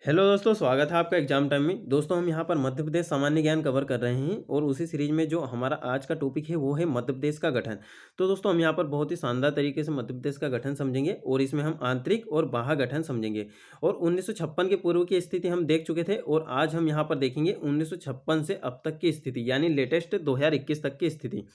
Hello दोस्तों, स्वागत है आपका एग्जाम टाइम में। दोस्तों, हम यहाँ पर मध्य प्रदेश सामान्य ज्ञान कवर कर रहे हैं और उसी सीरीज में जो हमारा आज का टॉपिक है वो है मध्य प्रदेश का गठन। तो दोस्तों, हम यहाँ पर बहुत ही शानदार तरीके से मध्य प्रदेश का गठन समझेंगे और इसमें हम आंतरिक और बाह्य गठन समझेंगे। और 1956 के पूर्व की स्थिति हम देख चुके थे और आज हम यहाँ पर देखेंगे 1956 से अब तक की स्थिति, यानी लेटेस्ट 2021 तक की स्थिति।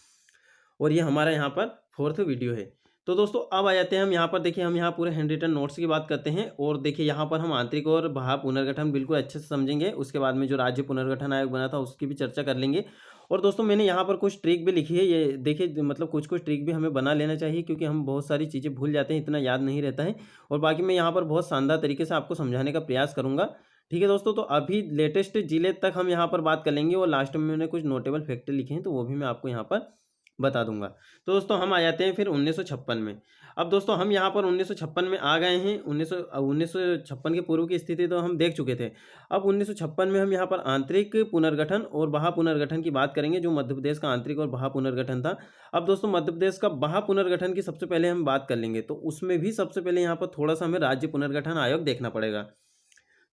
और ये हमारा यहाँ पर फोर्थ वीडियो है। तो दोस्तों, अब आ जाते हैं हम यहाँ पर। देखिए, हम यहाँ पूरे हैंड रिटन नोट्स की बात करते हैं और देखिए यहाँ पर हम आंतरिक और बाह्य पुनर्गठन बिल्कुल अच्छे से समझेंगे। उसके बाद में जो राज्य पुनर्गठन आयोग बना था उसकी भी चर्चा कर लेंगे। और दोस्तों, मैंने यहाँ पर कुछ ट्रिक भी लिखी है। ये देखिए, मतलब कुछ कुछ ट्रिक भी हमें बना लेना चाहिए क्योंकि हम बहुत सारी चीज़ें भूल जाते हैं, इतना याद नहीं रहता है। और बाकी मैं यहाँ पर बहुत शानदार तरीके से आपको समझाने का प्रयास करूँगा। ठीक है दोस्तों, तो अभी लेटेस्ट जिले तक हम यहाँ पर बात कर लेंगे और लास्ट में मैंने कुछ नोटेबल फैक्टर लिखे हैं तो वो भी मैं आपको यहाँ पर बता दूंगा। तो दोस्तों, हम आ जाते हैं फिर 1956 में। अब दोस्तों, हम यहाँ पर 1956 में आ गए हैं। 1956 के पूर्व की स्थिति तो हम देख चुके थे। अब 1956 में हम यहाँ पर आंतरिक पुनर्गठन और बाह्य पुनर्गठन की बात करेंगे, जो मध्य प्रदेश का आंतरिक और बाह्य पुनर्गठन था। अब दोस्तों, मध्य प्रदेश का बाह्य पुनर्गठन की सबसे पहले हम बात कर लेंगे, तो उसमें भी सबसे पहले यहाँ पर थोड़ा सा हमें राज्य पुनर्गठन आयोग देखना पड़ेगा।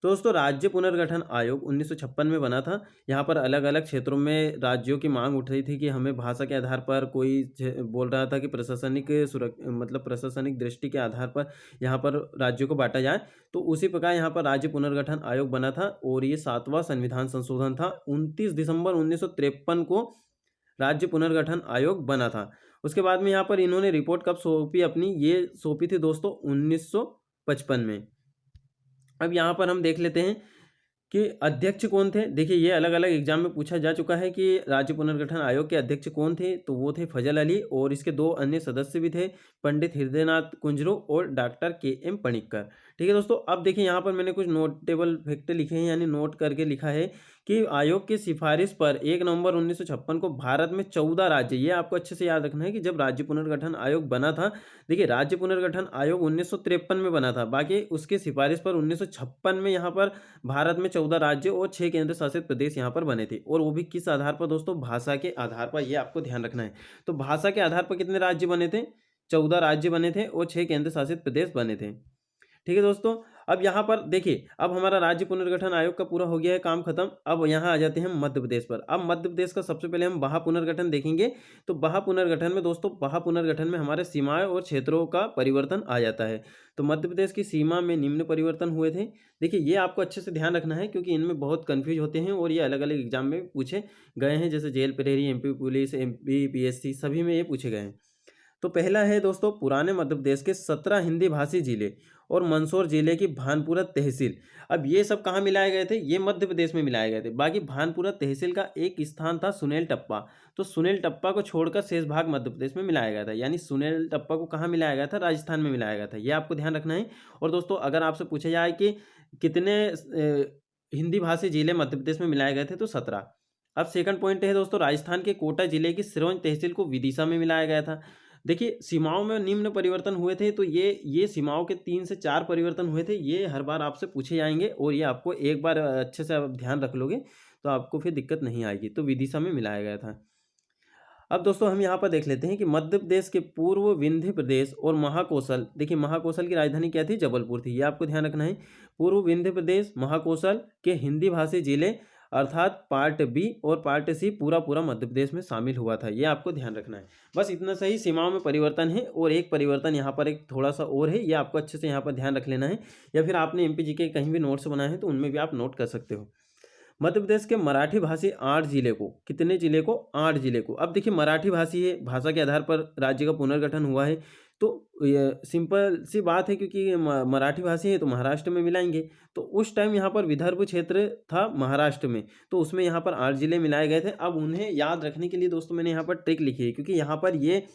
तो दोस्तों, राज्य पुनर्गठन आयोग 1956 में बना था। यहाँ पर अलग अलग क्षेत्रों में राज्यों की मांग उठ रही थी कि हमें भाषा के आधार पर, कोई बोल रहा था कि प्रशासनिक दृष्टि के आधार पर यहाँ पर राज्यों को बांटा जाए। तो उसी प्रकार यहाँ पर राज्य पुनर्गठन आयोग बना था और ये 7वां संविधान संशोधन था। 29 दिसंबर 1953 को राज्य पुनर्गठन आयोग बना था। उसके बाद में यहाँ पर इन्होंने रिपोर्ट कब सौंपी अपनी, ये सौंपी थी दोस्तों 1955 में। अब यहाँ पर हम देख लेते हैं कि अध्यक्ष कौन थे। देखिए, ये अलग अलग एग्जाम में पूछा जा चुका है कि राज्य पुनर्गठन आयोग के अध्यक्ष कौन थे। तो वो थे फजल अली और इसके दो अन्य सदस्य भी थे, पंडित हृदयनाथ कुंजरू और डॉक्टर के.एम. पणिक्कर। ठीक है दोस्तों, अब देखिए यहाँ पर मैंने कुछ नोटेबल फैक्ट लिखे हैं, यानी नोट करके लिखा है कि आयोग की सिफारिश पर 1 नवंबर 1956 को भारत में 14 राज्य, ये आपको अच्छे से याद रखना है कि जब राज्य पुनर्गठन आयोग बना था। देखिए, राज्य पुनर्गठन आयोग 1953 में बना था, बाकी उसकी सिफारिश पर 1956 में यहाँ पर भारत में 14 राज्य और 6 केंद्र शासित प्रदेश यहाँ पर बने थे। और वो भी किस आधार पर दोस्तों? भाषा के आधार पर, ये आपको ध्यान रखना है। तो भाषा के आधार पर कितने राज्य बने थे? 14 राज्य बने थे और 6 केंद्र शासित प्रदेश बने थे। ठीक है दोस्तों, अब यहाँ पर देखिए, अब हमारा राज्य पुनर्गठन आयोग का पूरा हो गया है काम खत्म। अब यहाँ आ जाते हैं हम मध्य प्रदेश पर। अब मध्य प्रदेश का सबसे पहले हम बाह्य पुनर्गठन देखेंगे। तो बाह्य पुनर्गठन में दोस्तों, बाह्य पुनर्गठन में हमारे सीमाएं और क्षेत्रों का परिवर्तन आ जाता है। तो मध्य प्रदेश की सीमा में निम्न परिवर्तन हुए थे। देखिए, ये आपको अच्छे से ध्यान रखना है क्योंकि इनमें बहुत कन्फ्यूज होते हैं और ये अलग अलग एग्जाम में पूछे गए हैं, जैसे जेल प्रहरी, एमपी पुलिस, एमपी पीएससी, सभी में ये पूछे गए हैं। तो पहला है दोस्तों, पुराने मध्य प्रदेश के 17 हिंदी भाषी जिले और मंदसौर जिले की भानपुरा तहसील। अब ये सब कहाँ मिलाए गए थे? ये मध्य प्रदेश में मिलाए गए थे। बाकी भानपुरा तहसील का एक स्थान था सुनेल टप्पा। तो सुनेल टप्पा को छोड़कर शेष भाग मध्य प्रदेश में मिलाया गया था, यानी सुनेल टप्पा को कहाँ मिलाया गया था? राजस्थान में मिलाया गया था। ये आपको ध्यान रखना है। और दोस्तों, अगर आपसे पूछा जाए कि कितने हिंदी भाषी जिले मध्य प्रदेश में मिलाए गए थे, तो 17। अब सेकंड पॉइंट है दोस्तों, राजस्थान के कोटा जिले की सिरोंज तहसील को विदिशा में मिलाया गया था। देखिए, सीमाओं में निम्न परिवर्तन हुए थे। तो ये सीमाओं के 3 से 4 परिवर्तन हुए थे। ये हर बार आपसे पूछे जाएंगे और ये आपको एक बार अच्छे से आप ध्यान रख लोगे तो आपको फिर दिक्कत नहीं आएगी। तो विदिशा में मिलाया गया था। अब दोस्तों, हम यहाँ पर देख लेते हैं कि मध्य प्रदेश के पूर्व विंध्य प्रदेश और महाकौशल। देखिए, महाकौशल की राजधानी क्या थी? जबलपुर थी। ये आपको ध्यान रखना है। पूर्व विंध्य प्रदेश, महाकौशल के हिंदी भाषी जिले, अर्थात पार्ट बी और पार्ट सी पूरा पूरा मध्य प्रदेश में शामिल हुआ था। ये आपको ध्यान रखना है। बस इतना सही सीमाओं में परिवर्तन है। और एक परिवर्तन यहाँ पर एक थोड़ा सा और है, ये आपको अच्छे से यहाँ पर ध्यान रख लेना है। या फिर आपने एमपीजी के कहीं भी नोट्स बनाए हैं तो उनमें भी आप नोट कर सकते हो। मध्य प्रदेश के मराठी भाषी 8 जिले को, कितने जिले को? 8 जिले को। अब देखिए, मराठी भाषी है, भाषा के आधार पर राज्य का पुनर्गठन हुआ है। तो ये सिंपल सी बात है क्योंकि मराठी भाषी है तो महाराष्ट्र में मिलाएंगे। तो उस टाइम यहाँ पर विदर्भ क्षेत्र था महाराष्ट्र में, तो उसमें यहाँ पर 8 जिले मिलाए गए थे। अब उन्हें याद रखने के लिए दोस्तों मैंने यहाँ पर ट्रिक लिखी है, क्योंकि यहाँ पर ये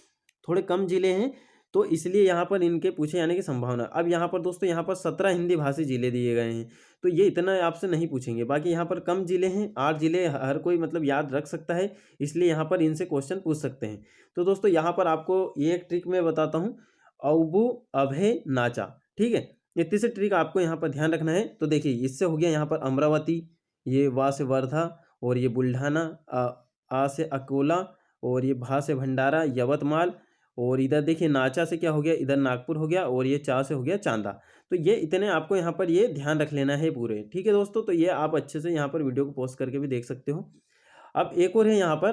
थोड़े कम जिले हैं तो इसलिए यहाँ पर इनके पूछे जाने की संभावना। अब यहाँ पर दोस्तों, यहाँ पर 17 हिंदी भाषी जिले दिए गए हैं, तो ये इतना आपसे नहीं पूछेंगे। बाकी यहाँ पर कम जिले हैं, 8 जिले हर कोई मतलब याद रख सकता है, इसलिए यहाँ पर इनसे क्वेश्चन पूछ सकते हैं। तो दोस्तों, यहाँ पर आपको ये एक ट्रिक मैं बताता हूँ, अबू अभय नाचा। ठीक है, ये तीसरी ट्रिक आपको यहाँ पर ध्यान रखना है। तो देखिए, इससे हो गया यहाँ पर अमरावती, ये वा से वर्धा, और ये बुल्ढाना, आ से अकोला, और ये भा से भंडारा, यवतमाल, और इधर देखिए नाचा से क्या हो गया, इधर नागपुर हो गया, और ये चा से हो गया चांदा। तो ये इतने आपको यहाँ पर ये ध्यान रख लेना है पूरे, ठीक है दोस्तों। तो ये आप अच्छे से यहाँ पर वीडियो को पॉज करके भी देख सकते हो। अब एक और है यहाँ पर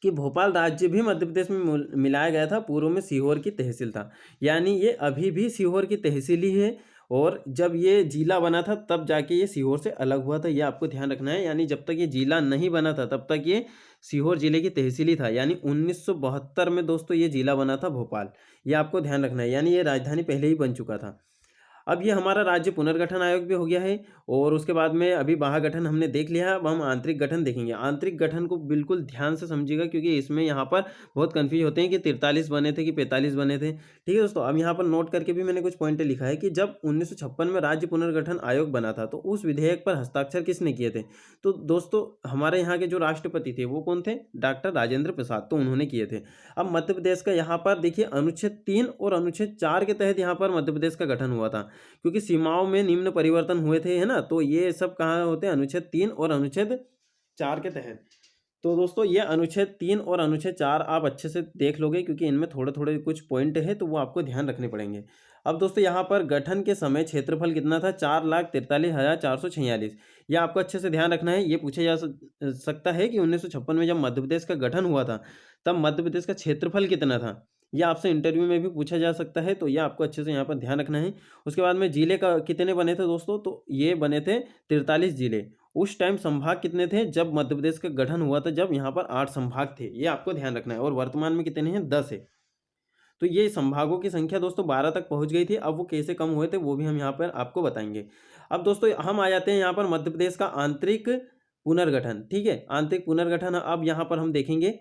कि भोपाल राज्य भी मध्य प्रदेश में मिलाया गया था, पूर्व में सीहोर की तहसील था। यानी ये अभी भी सीहोर की तहसील ही है, और जब ये जिला बना था तब जाके ये सीहोर से अलग हुआ था, ये आपको ध्यान रखना है। यानी जब तक ये जिला नहीं बना था तब तक ये सीहोर जिले की तहसील ही था। यानी 1972 में दोस्तों ये जिला बना था भोपाल, ये आपको ध्यान रखना है। यानी ये राजधानी पहले ही बन चुका था। अब ये हमारा राज्य पुनर्गठन आयोग भी हो गया है, और उसके बाद में अभी बाह्य गठन हमने देख लिया है। अब हम आंतरिक गठन देखेंगे। आंतरिक गठन को बिल्कुल ध्यान से समझिएगा, क्योंकि इसमें यहाँ पर बहुत कन्फ्यूज होते हैं कि 43 बने थे कि 45 बने थे। ठीक है दोस्तों, अब यहाँ पर नोट करके भी मैंने कुछ पॉइंट लिखा है कि जब 1956 में राज्य पुनर्गठन आयोग बना था तो उस विधेयक पर हस्ताक्षर किसने किए थे? तो दोस्तों हमारे यहाँ के जो राष्ट्रपति थे वो कौन थे? डॉक्टर राजेंद्र प्रसाद, तो उन्होंने किए थे। अब मध्य प्रदेश का यहाँ पर देखिए अनुच्छेद 3 और अनुच्छेद 4 के तहत यहाँ पर मध्य प्रदेश का गठन हुआ था, क्योंकि सीमाओं में निम्न परिवर्तन हुए थे, है ना। तो ये सब कहाँ होते हैं? अनुच्छेद 3 और अनुच्छेद 4 के तहत। तो दोस्तों ये अनुच्छेद 3 और अनुच्छेद 4 आप अच्छे से देख लोगे, क्योंकि इनमें थोड़े थोड़े कुछ पॉइंट है तो वो आपको ध्यान रखने पड़ेंगे। अब दोस्तों यहाँ पर गठन के समय क्षेत्रफल कितना था? 4,43,446। ये आपको अच्छे से ध्यान रखना है। ये पूछा जा सकता है कि 1956 में जब मध्य प्रदेश का गठन हुआ था तब मध्य प्रदेश का क्षेत्रफल कितना था? ये आपसे इंटरव्यू में भी पूछा जा सकता है, तो ये आपको अच्छे से यहाँ पर ध्यान रखना है। उसके बाद में जिले का कितने बने थे दोस्तों? तो ये बने थे 43 जिले। उस टाइम संभाग कितने थे जब मध्य प्रदेश का गठन हुआ था? जब यहाँ पर 8 संभाग थे, ये आपको ध्यान रखना है। और वर्तमान में कितने हैं? 10 है। तो ये संभागों की संख्या दोस्तों 12 तक पहुंच गई थी। अब वो कैसे कम हुए थे वो भी हम यहाँ पर आपको बताएंगे। अब दोस्तों हम आ जाते हैं यहाँ पर मध्य प्रदेश का आंतरिक पुनर्गठन। ठीक है, आंतरिक पुनर्गठन अब यहाँ पर हम देखेंगे।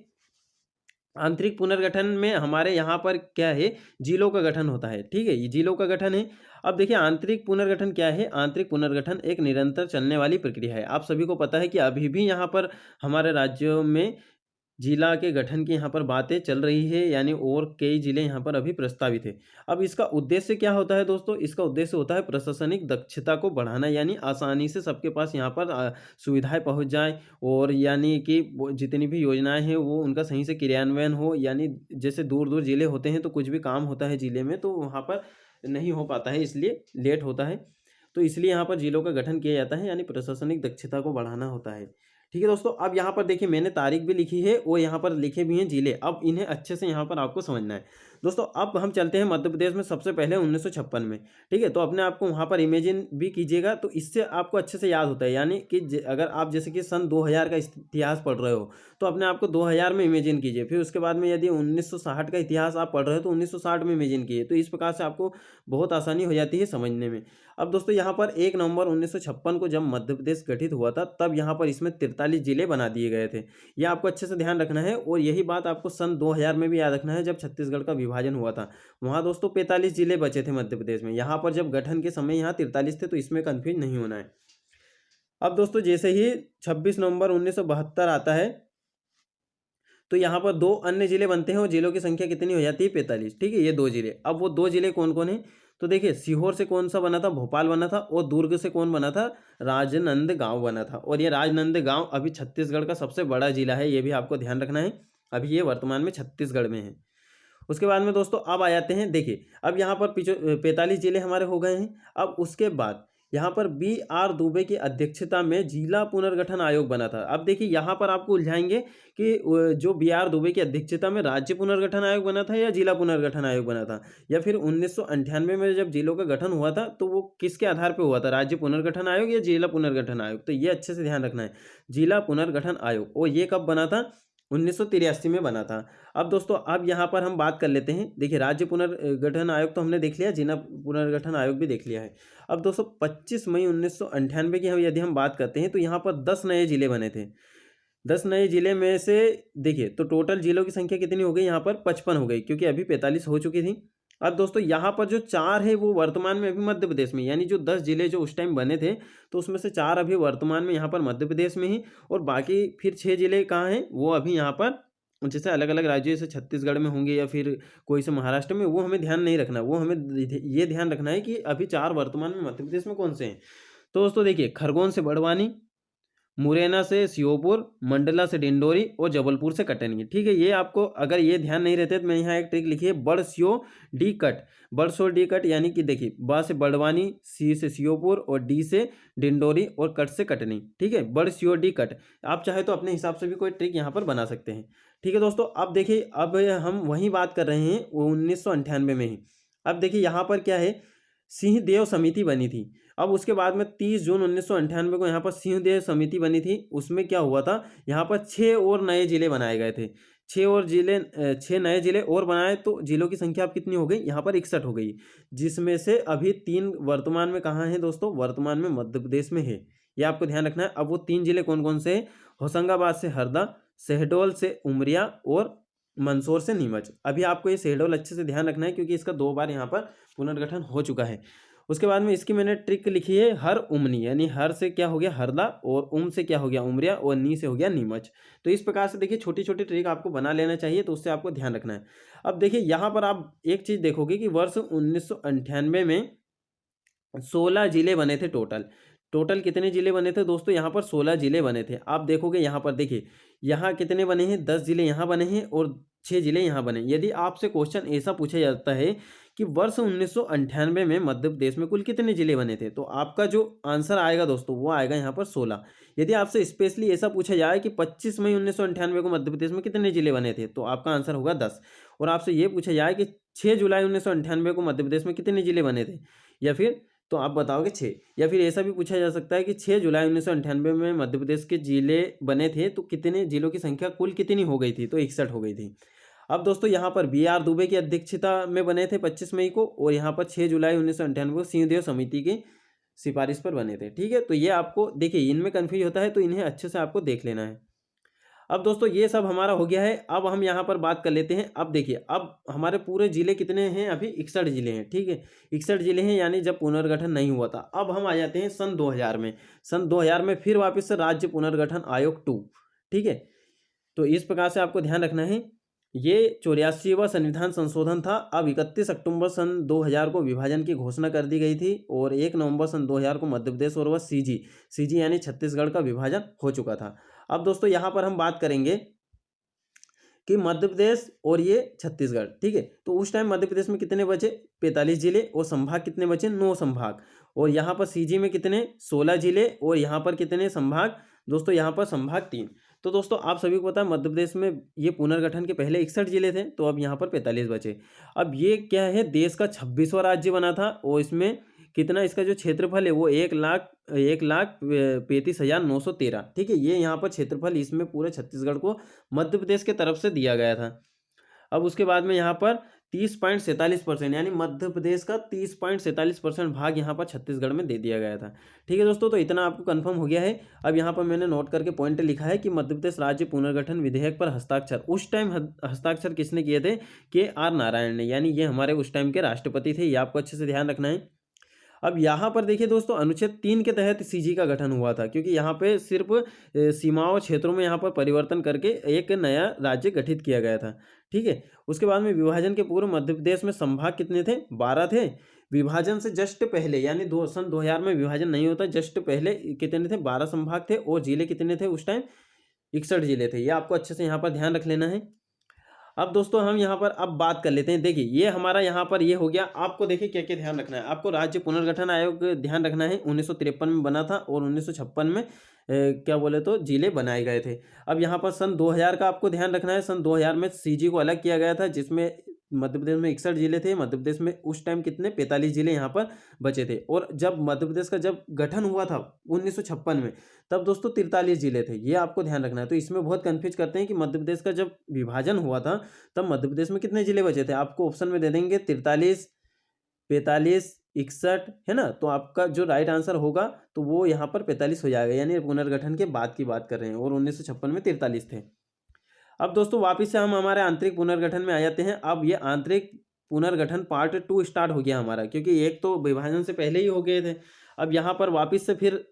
आंतरिक पुनर्गठन में हमारे यहाँ पर क्या है? जिलों का गठन होता है। ठीक है, ये जिलों का गठन है। अब देखिए आंतरिक पुनर्गठन क्या है? आंतरिक पुनर्गठन एक निरंतर चलने वाली प्रक्रिया है। आप सभी को पता है कि अभी भी यहाँ पर हमारे राज्यों में जिला के गठन की यहाँ पर बातें चल रही है, यानी और कई जिले यहाँ पर अभी प्रस्तावित है। अब इसका उद्देश्य क्या होता है दोस्तों? इसका उद्देश्य होता है प्रशासनिक दक्षता को बढ़ाना, यानी आसानी से सबके पास यहाँ पर सुविधाएं पहुँच जाए, और यानी कि वो जितनी भी योजनाएं हैं वो उनका सही से क्रियान्वयन हो। यानी जैसे दूर दूर जिले होते हैं तो कुछ भी काम होता है जिले में तो वहाँ पर नहीं हो पाता है, इसलिए लेट होता है। तो इसलिए यहाँ पर जिलों का गठन किया जाता है, यानी प्रशासनिक दक्षता को बढ़ाना होता है। ठीक है दोस्तों, अब यहाँ पर देखिए मैंने तारीख भी लिखी है और यहाँ पर लिखे भी हैं जिले। अब इन्हें अच्छे से यहाँ पर आपको समझना है दोस्तों। अब हम चलते हैं मध्य प्रदेश में सबसे पहले 1956 में। ठीक है, तो अपने आप को वहाँ पर इमेजिन भी कीजिएगा, तो इससे आपको अच्छे से याद होता है। यानी कि अगर आप जैसे कि सन 2000 का इतिहास पढ़ रहे हो तो अपने आप को 2000 में इमेजिन कीजिए। फिर उसके बाद में यदि 1960 का इतिहास आप पढ़ रहे हो तो 1960 में इमेजिन कीजिए। तो इस प्रकार से आपको बहुत आसानी हो जाती है समझने में। अब दोस्तों यहाँ पर 1 नवंबर 1956 को जब मध्य प्रदेश गठित हुआ था तब यहाँ पर इसमें 43 जिले बना दिए गए थे। ये आपको अच्छे से ध्यान रखना है, और यही बात आपको सन 2000 में भी याद रखना है जब छत्तीसगढ़ का विभाजन हुआ था। वहाँ दोस्तों 45 जिले बचे थे मध्य प्रदेश में। यहाँ पर जब गठन के समय यहाँ 43 थे, तो इसमें कन्फ्यूज नहीं होना है। अब दोस्तों जैसे ही 26 नवंबर 1972 आता है तो यहाँ पर 2 अन्य जिले बनते हैं, और जिलों की संख्या कितनी हो जाती है? 45। ठीक है, ये 2 जिले। अब वो 2 जिले कौन कौन है? तो देखिए सीहोर से कौन सा बना था? भोपाल बना था। और दुर्ग से कौन बना था? राजनांदगांव बना था। और ये राजनांदगांव अभी छत्तीसगढ़ का सबसे बड़ा जिला है, ये भी आपको ध्यान रखना है। अभी ये वर्तमान में छत्तीसगढ़ में है। उसके बाद में दोस्तों अब आ जाते हैं, देखिए अब यहाँ पर 45 जिले हमारे हो गए हैं। अब उसके बाद यहाँ पर B.R. दुबे की अध्यक्षता में जिला पुनर्गठन आयोग बना था। अब देखिए यहाँ पर आपको उलझाएंगे कि जो B.R. दुबे की अध्यक्षता में राज्य पुनर्गठन आयोग बना था या जिला पुनर्गठन आयोग बना था, या फिर 1998 में जब जिलों का गठन हुआ था तो वो किसके आधार पर हुआ था? राज्य पुनर्गठन आयोग या जिला पुनर्गठन आयोग? तो ये अच्छे से ध्यान रखना है, जिला पुनर्गठन आयोग। और ये कब बना था? 1983 में बना था। अब दोस्तों अब यहाँ पर हम बात कर लेते हैं। देखिए राज्य पुनर्गठन आयोग तो हमने देख लिया, जिला पुनर्गठन आयोग भी देख लिया है। अब दोस्तों 25 मई 1998 की यदि हम बात करते हैं तो यहाँ पर 10 नए जिले बने थे। 10 नए जिले में से देखिए तो टोटल जिलों की संख्या कितनी हो गई? यहाँ पर 55 हो गई, क्योंकि अभी 45 हो चुकी थी। अब दोस्तों यहाँ पर जो 4 है वो वर्तमान में अभी मध्य प्रदेश में, यानी जो 10 जिले जो उस टाइम बने थे तो उसमें से 4 अभी वर्तमान में यहाँ पर मध्य प्रदेश में ही, और बाकी फिर 6 जिले कहाँ हैं? वो अभी यहाँ पर जैसे अलग अलग राज्यों जैसे छत्तीसगढ़ में होंगे या फिर कोई से महाराष्ट्र में, वो हमें ध्यान नहीं रखना। वो हमें ये ध्यान रखना है कि अभी 4 वर्तमान में मध्य प्रदेश में कौन से हैं। तो दोस्तों देखिए खरगोन से बड़वानी, मुरैना से श्योपुर, मंडला से डिंडोरी और जबलपुर से कटनी। ठीक है, ये आपको अगर ये ध्यान नहीं रहते तो मैं यहाँ एक ट्रिक लिखी है, बड़स्यो डी कट। बड़सो डी कट यानी कि देखिए, ब से बड़वानी, सी से श्योपुर और डी से डिंडोरी और कट से कटनी। ठीक है, बड़स्यो डी कट। आप चाहे तो अपने हिसाब से भी कोई ट्रिक यहाँ पर बना सकते हैं। ठीक है दोस्तों, अब देखिए, अब हम वही बात कर रहे हैं वो 1998 में ही। अब देखिए यहाँ पर क्या है, सिंहदेव समिति बनी थी। अब उसके बाद में 30 जून 1998 को यहाँ पर सिंहदेव समिति बनी थी। उसमें क्या हुआ था, यहाँ पर 6 और नए जिले बनाए गए थे। 6 नए जिले और बनाए, तो जिलों की संख्या अब कितनी हो गई, यहाँ पर 61 हो गई। जिसमें से अभी 3 वर्तमान में कहाँ हैं दोस्तों, वर्तमान में मध्य प्रदेश में है। ये आपको ध्यान रखना है। अब वो 3 जिले कौन कौन से हैं, होशंगाबाद से हरदा, शहडोल से उमरिया और मंदसौर से नीमच। अभी आपको ये शहडोल अच्छे से ध्यान रखना है क्योंकि इसका 2 बार यहाँ पर पुनर्गठन हो चुका है। उसके बाद में इसकी मैंने ट्रिक लिखी है, हर उमनी, यानी हर से क्या हो गया हरदा और उम से क्या हो गया उमरिया और नी से हो गया नीमच। तो इस प्रकार से देखिए छोटी छोटी ट्रिक आपको बना लेना चाहिए, तो उससे आपको ध्यान रखना है। अब देखिए यहाँ पर आप एक चीज़ देखोगे कि वर्ष 1998 में 16 जिले बने थे टोटल। टोटल कितने जिले बने थे दोस्तों, यहाँ पर 16 जिले बने थे। आप देखोगे यहाँ पर देखिए, यहाँ कितने बने हैं, 10 जिले यहाँ बने हैं और 6 जिले यहाँ बने। यदि आपसे क्वेश्चन ऐसा पूछा जाता है कि वर्ष 1998 में मध्य प्रदेश में कुल कितने जिले बने थे, तो आपका जो आंसर आएगा दोस्तों वो आएगा यहाँ पर 16। यदि आपसे स्पेशली ऐसा पूछा जाए कि 25 मई 1998 को मध्य प्रदेश में कितने जिले बने थे, तो आपका आंसर होगा 10। और आपसे ये पूछा जाए कि 6 जुलाई 1998 को मध्य प्रदेश में कितने जिले बने थे, या फिर तो आप बताओगे 6। या फिर ऐसा भी पूछा जा सकता है कि 6 जुलाई 1998 में मध्य प्रदेश के जिले बने थे, तो कितने जिलों की संख्या कुल कितनी हो गई थी, तो 61 हो गई थी। अब दोस्तों यहाँ पर BR दुबे की अध्यक्षता में बने थे 25 मई को, और यहाँ पर 6 जुलाई 1998 को सिंहदेव समिति की सिफारिश पर बने थे। ठीक है, तो ये आपको देखिए, इनमें कन्फ्यूज होता है तो इन्हें अच्छे से आपको देख लेना है। अब दोस्तों ये सब हमारा हो गया है। अब हम यहाँ पर बात कर लेते हैं। अब देखिए, अब हमारे पूरे जिले कितने हैं, अभी 61 जिले हैं। ठीक है, 61 जिले हैं, यानी जब पुनर्गठन नहीं हुआ था। अब हम आ जाते हैं सन 2000 में। सन 2000 में फिर वापस से राज्य पुनर्गठन आयोग 2। ठीक है, तो इस प्रकार से आपको ध्यान रखना है। ये 84वां संविधान संशोधन था। अब 31 अक्टूबर सन 2000 को विभाजन की घोषणा कर दी गई थी, और 1 नवंबर सन 2000 को मध्य प्रदेश और वह सीजी यानी छत्तीसगढ़ का विभाजन हो चुका था। अब दोस्तों यहाँ पर हम बात करेंगे कि मध्य प्रदेश और ये छत्तीसगढ़। ठीक है, तो उस टाइम मध्य प्रदेश में कितने बचे, 45 जिले, और संभाग कितने बचे, 9 संभाग। और यहाँ पर सीजी में कितने, 16 जिले, और यहाँ पर कितने संभाग दोस्तों, यहाँ पर संभाग 3। तो दोस्तों आप सभी को पता है मध्य प्रदेश में ये पुनर्गठन के पहले 61 जिले थे, तो अब यहाँ पर 45 बचे। अब ये क्या है, देश का 26वां राज्य बना था, और इसमें कितना, इसका जो क्षेत्रफल है वो 1,35,913। ठीक है, ये यहाँ पर क्षेत्रफल इसमें पूरे छत्तीसगढ़ को मध्य प्रदेश के तरफ से दिया गया था। अब उसके बाद में यहाँ पर 30.47%, यानी मध्य प्रदेश का 30.47% भाग यहाँ पर छत्तीसगढ़ में दे दिया गया था। ठीक है दोस्तों, तो इतना आपको कंफर्म हो गया है। अब यहाँ पर मैंने नोट करके पॉइंट लिखा है कि मध्य प्रदेश राज्य पुनर्गठन विधेयक पर हस्ताक्षर उस टाइम हस्ताक्षर किसने किए थे, KR नारायण ने, यानी ये हमारे उस टाइम के राष्ट्रपति थे। ये आपको अच्छे से ध्यान रखना है। अब यहाँ पर देखिए दोस्तों, अनुच्छेद 3 के तहत सीजी का गठन हुआ था, क्योंकि यहाँ पे सिर्फ सीमाओं क्षेत्रों में यहाँ पर परिवर्तन करके एक नया राज्य गठित किया गया था। ठीक है, उसके बाद में विभाजन के पूर्व मध्य प्रदेश में संभाग कितने थे, 12 थे। विभाजन से जस्ट पहले, यानी सन 2000 में विभाजन नहीं होता, जस्ट पहले कितने थे, 12 संभाग थे, और जिले कितने थे उस टाइम, 61 जिले थे। ये आपको अच्छे से यहाँ पर ध्यान रख लेना है। अब दोस्तों हम यहाँ पर अब बात कर लेते हैं। देखिए ये हमारा यहाँ पर ये हो गया। आपको देखिए क्या क्या ध्यान रखना है। आपको राज्य पुनर्गठन आयोग ध्यान रखना है, 1953 में बना था, और 1956 में क्या बोले तो जिले बनाए गए थे। अब यहाँ पर सन 2000 का आपको ध्यान रखना है। सन 2000 में सीजी को अलग किया गया था, जिसमें मध्य प्रदेश में 61 जिले थे। मध्य प्रदेश में उस टाइम कितने, 45 जिले यहाँ पर बचे थे। और जब मध्य प्रदेश का जब गठन हुआ था 1956 में, तब दोस्तों 43 जिले थे। ये आपको ध्यान रखना है। तो इसमें बहुत कन्फ्यूज करते हैं कि मध्य प्रदेश का जब विभाजन हुआ था तब मध्य प्रदेश में कितने जिले बचे थे। आपको ऑप्शन में दे देंगे 43, 45, 61, है ना। तो आपका जो राइट आंसर होगा तो वो यहाँ पर 45 हो जाएगा, यानी पुनर्गठन के बाद की बात कर रहे हैं, और 1956 में 43 थे। अब दोस्तों वापिस से हम हमारे आंतरिक पुनर्गठन में आ जाते हैं। अब ये आंतरिक पुनर्गठन पार्ट 2 स्टार्ट हो गया हमारा, क्योंकि एक तो विभाजन से पहले ही हो गए थे। अब यहाँ पर वापिस से फिर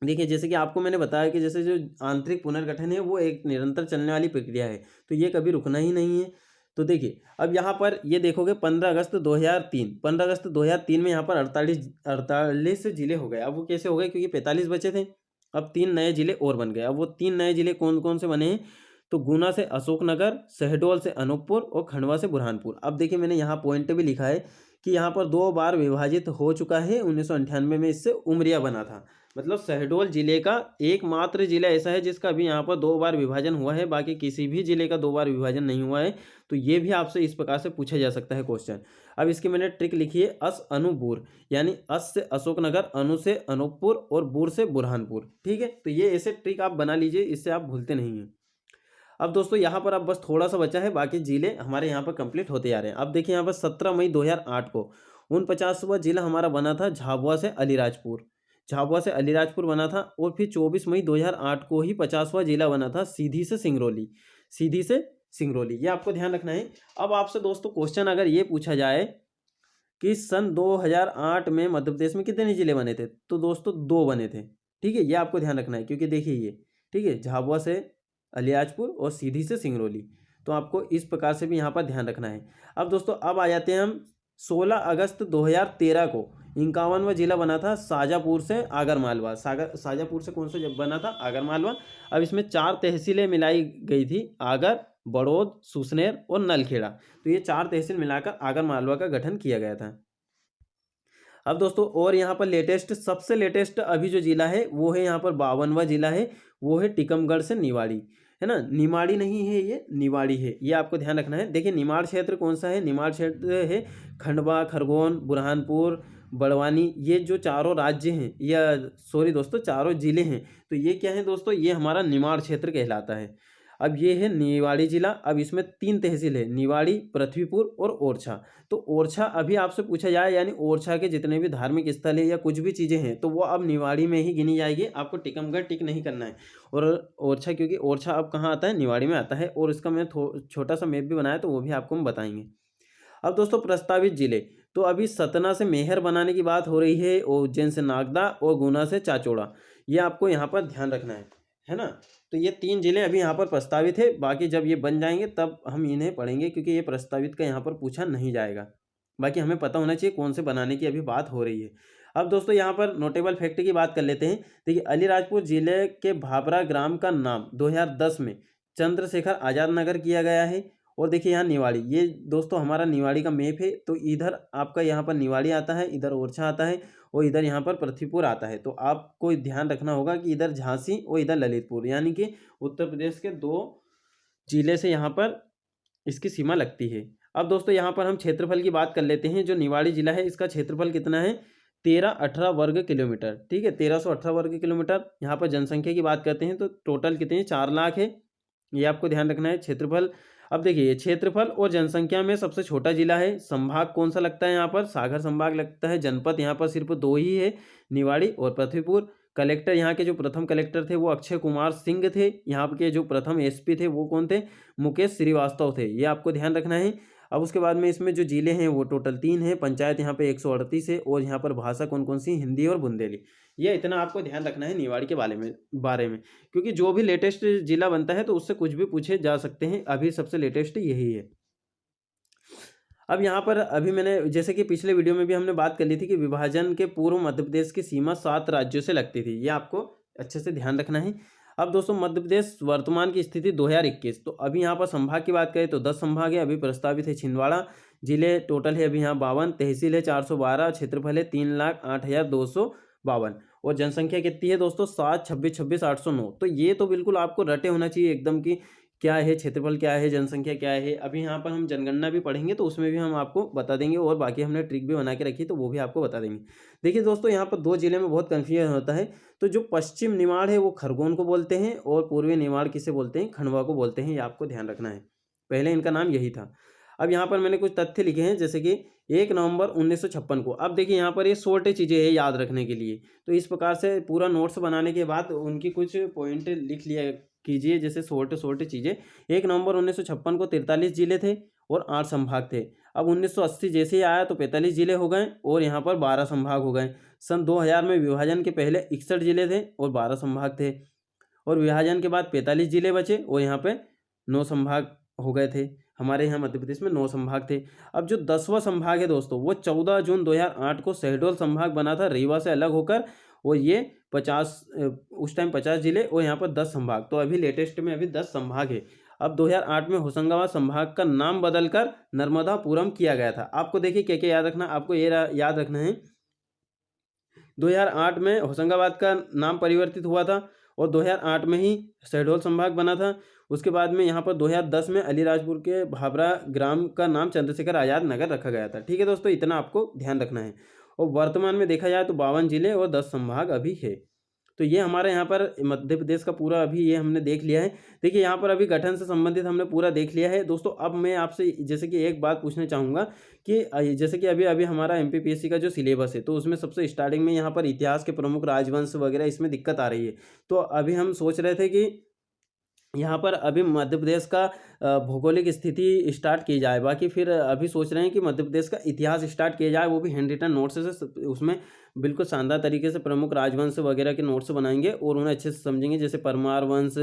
देखिए, जैसे कि आपको मैंने बताया कि जैसे जो आंतरिक पुनर्गठन है वो एक निरंतर चलने वाली प्रक्रिया है, तो ये कभी रुकना ही नहीं है। तो देखिए अब यहाँ पर ये देखोगे 15 अगस्त 2003 में यहाँ पर 48 जिले हो गए। अब वो कैसे हो गए, क्योंकि 45 बचे थे। अब 3 नए ज़िले और बन गए। अब वो 3 नए ज़िले कौन-कौन से बने हैं? तो गुना से अशोकनगर, शहडोल से अनूपपुर और खंडवा से बुरहानपुर। अब देखिए मैंने यहाँ पॉइंट भी लिखा है कि यहाँ पर 2 बार विभाजित हो चुका है। 1998 में इससे उमरिया बना था। मतलब शहडोल ज़िले का एकमात्र ज़िला ऐसा है जिसका अभी यहाँ पर 2 बार विभाजन हुआ है, बाकी किसी भी ज़िले का 2 बार विभाजन नहीं हुआ है। तो ये भी आपसे इस प्रकार से पूछा जा सकता है क्वेश्चन। अब इसकी मैंने ट्रिक लिखी है अस अनु बूर, यानी अस से अशोकनगर, अनु से अनूपपुर और बूर से बुरहानपुर। ठीक है, तो ये ऐसे ट्रिक आप बना लीजिए, इससे आप भूलते नहीं हैं। अब दोस्तों यहाँ पर अब बस थोड़ा सा बचा है, बाकी जिले हमारे यहाँ पर कंप्लीट होते जा रहे हैं। अब देखिए यहाँ पर 17 मई 2008 को 49वां जिला हमारा बना था झाबुआ से अलीराजपुर। झाबुआ से अलीराजपुर बना था। और फिर 24 मई 2008 को ही 50वां जिला बना था सीधी से सिंगरौली। सीधी से सिंगरौली, ये आपको ध्यान रखना है। अब आपसे दोस्तों क्वेश्चन अगर ये पूछा जाए कि सन 2008 में मध्य प्रदेश में कितने जिले बने थे, तो दोस्तों 2 बने थे। ठीक है, ये आपको ध्यान रखना है, क्योंकि देखिए ये, ठीक है, झाबुआ से अलीराजपुर और सीधी से सिंगरौली। तो आपको इस प्रकार से भी यहाँ पर ध्यान रखना है। अब दोस्तों अब आ जाते हैं हम 16 अगस्त 2013 को 51वां जिला बना था शाजापुर से आगरमालवा। शाजापुर से कौन सा जब बना था? आगरमालवा। अब इसमें 4 तहसीलें मिलाई गई थी, आगर, बड़ौद, सुसनेर और नलखेड़ा। तो ये 4 तहसील मिलाकर आगरमालवा का गठन किया गया था। अब दोस्तों और यहाँ पर लेटेस्ट, सबसे लेटेस्ट अभी जो जिला है वो है यहाँ पर 52वां जिला है, वो है टीकमगढ़ से निवाड़ी, है ना। निमाड़ी नहीं है, ये निवाड़ी है, ये आपको ध्यान रखना है। देखिए निमाड़ क्षेत्र कौन सा है? निमाड़ क्षेत्र है खंडवा, खरगोन, बुरहानपुर, बड़वानी। ये जो चारों राज्य हैं, या सॉरी दोस्तों चारों जिले हैं, तो ये क्या है दोस्तों? ये हमारा निमाड़ क्षेत्र कहलाता है। अब ये है निवाड़ी जिला। अब इसमें 3 तहसील है, निवाड़ी, पृथ्वीपुर और ओरछा। तो ओरछा अभी आपसे पूछा जाए, यानी ओरछा के जितने भी धार्मिक स्थल है या कुछ भी चीज़ें हैं, तो वो अब निवाड़ी में ही गिनी जाएगी। आपको टीकमगढ़ टिक नहीं करना है। और ओरछा, क्योंकि ओरछा अब कहाँ आता है? निवाड़ी में आता है। और इसका मैं छोटा सा मैप भी बनाया, तो वो भी आपको हम बताएंगे। अब दोस्तों प्रस्तावित जिले, तो अभी सतना से मेहर बनाने की बात हो रही है, उज्जैन से नागदा और गुना से चाचौड़ा। ये आपको यहाँ पर ध्यान रखना है ना। तो ये 3 जिले अभी यहाँ पर प्रस्तावित है, बाकी जब ये बन जाएंगे तब हम इन्हें पढ़ेंगे, क्योंकि ये प्रस्तावित का यहाँ पर पूछा नहीं जाएगा। बाकी हमें पता होना चाहिए कौन से बनाने की अभी बात हो रही है। अब दोस्तों यहाँ पर नोटेबल फैक्ट की बात कर लेते हैं। देखिए अलीराजपुर जिले के भाभरा ग्राम का नाम 2010 में चंद्रशेखर आज़ाद नगर किया गया है। और देखिए यहाँ निवाड़ी, ये दोस्तों हमारा निवाड़ी का मैप है। तो इधर आपका यहाँ पर निवाड़ी आता है, इधर ओरछा आता है और इधर यहाँ पर पृथ्वीपुर आता है। तो आपको ध्यान रखना होगा कि इधर झांसी और इधर ललितपुर, यानी कि उत्तर प्रदेश के 2 जिले से यहाँ पर इसकी सीमा लगती है। अब दोस्तों यहाँ पर हम क्षेत्रफल की बात कर लेते हैं। जो निवाड़ी जिला है इसका क्षेत्रफल कितना है? 1318 वर्ग किलोमीटर। ठीक है, 1318 वर्ग किलोमीटर। यहाँ पर जनसंख्या की बात करते हैं तो टोटल कितनी है? 4 लाख है। ये आपको ध्यान रखना है क्षेत्रफल। अब देखिए क्षेत्रफल और जनसंख्या में सबसे छोटा जिला है। संभाग कौन सा लगता है? यहाँ पर सागर संभाग लगता है। जनपद यहाँ पर सिर्फ 2 ही है, निवाड़ी और पृथ्वीपुर। कलेक्टर यहाँ के जो प्रथम कलेक्टर थे वो अक्षय कुमार सिंह थे। यहाँ के जो प्रथम एसपी थे वो कौन थे? मुकेश श्रीवास्तव थे। ये आपको ध्यान रखना है। अब उसके बाद में इसमें जो जिले हैं वो टोटल 3 हैं। पंचायत यहाँ पे 138 है। और यहाँ पर भाषा कौन कौन सी? हिंदी और बुंदेली। ये इतना आपको ध्यान रखना है निवाड़ी के बारे में, क्योंकि जो भी लेटेस्ट जिला बनता है तो उससे कुछ भी पूछे जा सकते हैं। अभी सबसे लेटेस्ट यही है। अब यहाँ पर अभी मैंने, जैसे कि पिछले वीडियो में भी हमने बात कर ली थी कि विभाजन के पूर्व मध्य प्रदेश की सीमा 7 राज्यों से लगती थी। ये आपको अच्छे से ध्यान रखना है। अब दोस्तों मध्य प्रदेश वर्तमान की स्थिति 2021। तो अभी यहाँ पर संभाग की बात करें तो 10 संभाग है। अभी प्रस्तावित है छिंदवाड़ा। जिले टोटल है अभी यहाँ 52। तहसील है 412। क्षेत्रफल है 3,08,252। और जनसंख्या कितनी है दोस्तों? 7, 26, 26, 809। तो ये तो बिल्कुल आपको रटे होना चाहिए एकदम कि क्या है क्षेत्रफल, क्या है जनसंख्या, क्या है। अभी यहाँ पर हम जनगणना भी पढ़ेंगे तो उसमें भी हम आपको बता देंगे, और बाकी हमने ट्रिक भी बना के रखी तो वो भी आपको बता देंगे। देखिए दोस्तों यहाँ पर 2 जिले में बहुत कन्फ्यूजन होता है। तो जो पश्चिम निमाड़ है वो खरगोन को बोलते हैं, और पूर्वी निमाड़ किसे बोलते हैं? खंडवा को बोलते हैं। ये आपको ध्यान रखना है, पहले इनका नाम यही था। अब यहाँ पर मैंने कुछ तथ्य लिखे हैं, जैसे कि 1 नवंबर 1956 को। अब देखिए यहाँ पर ये शॉर्ट चीज़ें हैं याद रखने के लिए, तो इस प्रकार से पूरा नोट्स बनाने के बाद उनकी कुछ पॉइंट लिख लिया कीजिए, जैसे शॉर्ट चीज़ें। 1 नवंबर 1956 को 43 जिले थे और 8 संभाग थे। अब 1980 जैसे ही आया तो 45 जिले हो गए और यहाँ पर 12 संभाग हो गए। सन 2000 में विभाजन के पहले 61 जिले थे और 12 संभाग थे, और विभाजन के बाद 45 जिले बचे और यहाँ पे 9 संभाग हो गए थे। हमारे यहाँ मध्य प्रदेश में 9 संभाग थे। अब जो 10वां संभाग है दोस्तों, वो 14 जून 2008 को शहडोल संभाग बना था रीवा से अलग होकर, और ये 50 उस टाइम 50 जिले और यहाँ पर 10 संभाग। तो अभी लेटेस्ट में अभी 10 संभाग है। अब 2008 में होशंगाबाद संभाग का नाम बदलकर नर्मदापुरम किया गया था। आपको देखिए क्या-क्या याद रखना, आपको ये याद रखना है 2008 में होशंगाबाद का नाम परिवर्तित हुआ था और 2008 में ही शहडोल संभाग बना था। उसके बाद में यहाँ पर 2010 में अलीराजपुर के भाभरा ग्राम का नाम चंद्रशेखर आज़ाद नगर रखा गया था। ठीक है दोस्तों, इतना आपको ध्यान रखना है। और वर्तमान में देखा जाए तो 52 जिले और 10 संभाग अभी है। तो ये हमारे यहाँ पर मध्य प्रदेश का पूरा अभी ये हमने देख लिया है। देखिए यहाँ पर अभी गठन से संबंधित हमने पूरा देख लिया है। दोस्तों अब मैं आपसे जैसे कि एक बात पूछना चाहूँगा कि जैसे कि अभी हमारा एमपीपीएससी का जो सिलेबस है, तो उसमें सबसे स्टार्टिंग में यहाँ पर इतिहास के प्रमुख राजवंश वगैरह इसमें दिक्कत आ रही है। तो अभी हम सोच रहे थे कि यहाँ पर अभी मध्य प्रदेश का भौगोलिक स्थिति स्टार्ट की जाए। बाकी फिर अभी सोच रहे हैं कि मध्य प्रदेश का इतिहास स्टार्ट किया जाए, वो भी हैंड रिटन नोट्स से। उसमें बिल्कुल शानदार तरीके से प्रमुख राजवंश वगैरह के नोट्स बनाएंगे और उन्हें अच्छे से समझेंगे, जैसे परमार वंश,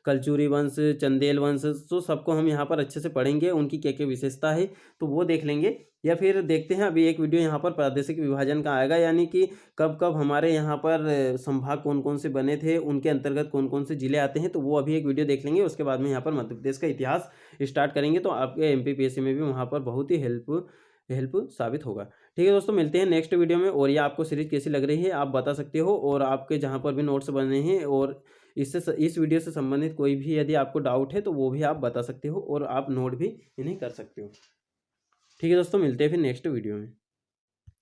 कलचुरी वंश, चंदेल वंश। तो सबको हम यहाँ पर अच्छे से पढ़ेंगे, उनकी क्या क्या विशेषता है तो वो देख लेंगे। या फिर देखते हैं, अभी एक वीडियो यहाँ पर प्रादेशिक विभाजन का आएगा, यानी कि कब कब हमारे यहाँ पर संभाग कौन कौन से बने थे, उनके अंतर्गत कौन कौन से जिले आते हैं, तो वो अभी एक वीडियो देख लेंगे। उसके बाद में यहाँ पर मध्य प्रदेश का इतिहास स्टार्ट करेंगे, तो आपके एमपीपीएससी में भी वहाँ पर बहुत ही हेल्प साबित होगा। ठीक है दोस्तों, मिलते हैं नेक्स्ट वीडियो में। और ये आपको सीरीज कैसी लग रही है आप बता सकते हो, और आपके जहाँ पर भी नोट्स बने हैं और इस वीडियो से संबंधित कोई भी यदि आपको डाउट है तो वो भी आप बता सकते हो, और आप नोट भी इन्हें कर सकते हो। ठीक है दोस्तों, मिलते हैं फिर नेक्स्ट वीडियो में।